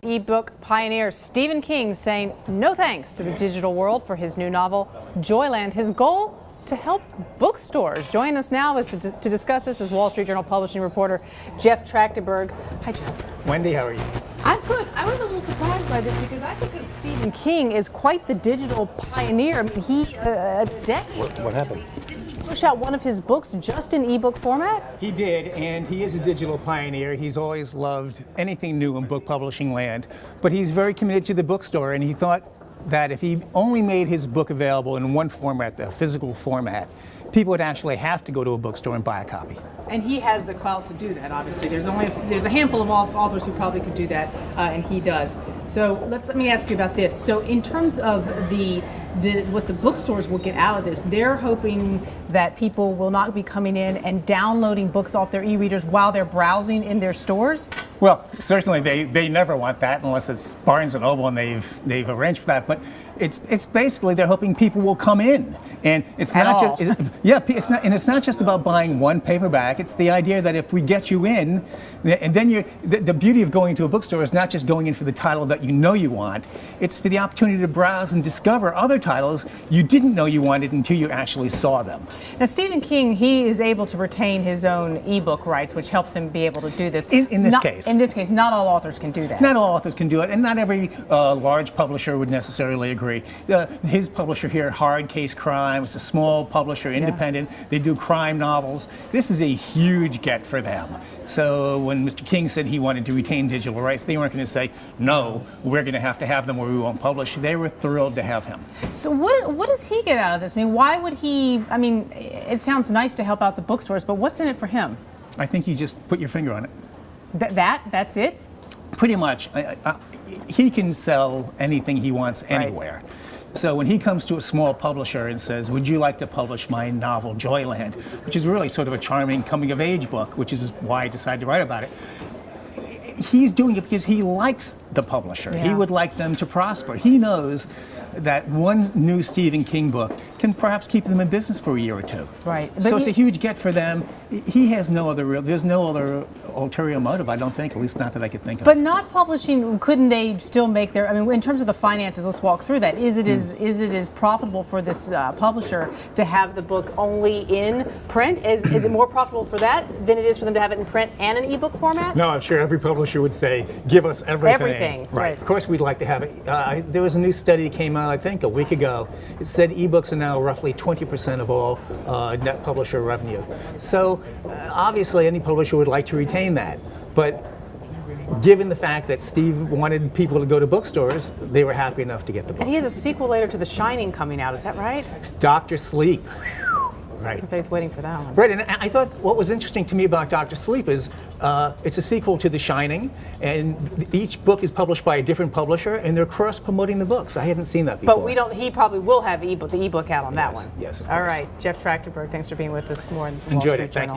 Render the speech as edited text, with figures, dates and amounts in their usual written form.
ebook pioneer Stephen King saying no thanks to the digital world for his new novel, Joyland. His goal? To help bookstores. Joining us now is to discuss this is Wall Street Journal publishing reporter Jeff Trachtenberg. Hi, Jeff. Wendy, how are you? I'm good. I was a little surprised by this because I think of Stephen King as quite the digital pioneer. I mean, a decade. What happened? Did he push out one of his books just in ebook format? He did, and he is a digital pioneer. He's always loved anything new in book publishing land, but he's very committed to the bookstore, and he thought that if he only made his book available in one format, the physical format, people would actually have to go to a bookstore and buy a copy. And he has the clout to do that, obviously. There's a handful of authors who probably could do that, and he does. So let me ask you about this. So in terms of what the bookstores will get out of this, they're hoping that people will not be coming in and downloading books off their e-readers while they're browsing in their stores? Well, certainly they never want that unless it's Barnes & Noble and they've arranged for that. But it's basically they're hoping people will come in, and it's not it's not just about buying one paperback. It's the idea that if we get you in, and then the beauty of going to a bookstore is not just going in for the title that you know you want. It's for the opportunity to browse and discover other titles you didn't know you wanted until you actually saw them. Now, Stephen King, he is able to retain his own ebook rights, which helps him be able to do this. In this case. In this case, not all authors can do that. Not all authors can do it, and not every large publisher would necessarily agree. His publisher here, Hard Case Crime, is a small publisher, independent. Yeah. They do crime novels. This is a huge get for them. So when Mr. King said he wanted to retain digital rights, they weren't going to say, no, we're going to have them or we won't publish. They were thrilled to have him. So what does he get out of this? I mean, why would he, I mean, it sounds nice to help out the bookstores, but what's in it for him? I think you just put your finger on it. That's it? Pretty much. He can sell anything he wants anywhere. Right. So when he comes to a small publisher and says, would you like to publish my novel Joyland, which is really sort of a charming coming-of-age book, which is why I decided to write about it, he's doing it because he likes the publisher. Yeah. He would like them to prosper. He knows that one new Stephen King book can perhaps keep them in business for a year or two. Right. So it's a huge get for them. He has there's no other ulterior motive, I don't think, at least not that I could think of. But not publishing, couldn't they still make their, I mean, in terms of the finances, let's walk through that. Is it as profitable for this publisher to have the book only in print? Is it more profitable for that than it is for them to have it in print and an ebook format? No, I'm sure every publisher would say, give us everything. Everything. Right. Of course we'd like to have it. There was a new study that came out, I think, a week ago. It said ebooks are now roughly 20% of all net publisher revenue. So obviously any publisher would like to retain that. But given the fact that Steve wanted people to go to bookstores, they were happy enough to get the book. And he has a sequel later to The Shining coming out, is that right? Dr. Sleep. Right. Everybody's waiting for that one. Right, and I thought what was interesting to me about Dr. Sleep is it's a sequel to The Shining, and each book is published by a different publisher, and they're cross-promoting the books. I hadn't seen that before. But he probably will have the ebook out on that one. Yes, of course. All right, Jeff Trachtenberg, thanks for being with us more in the Wall Enjoyed Street it, thank Journal. you.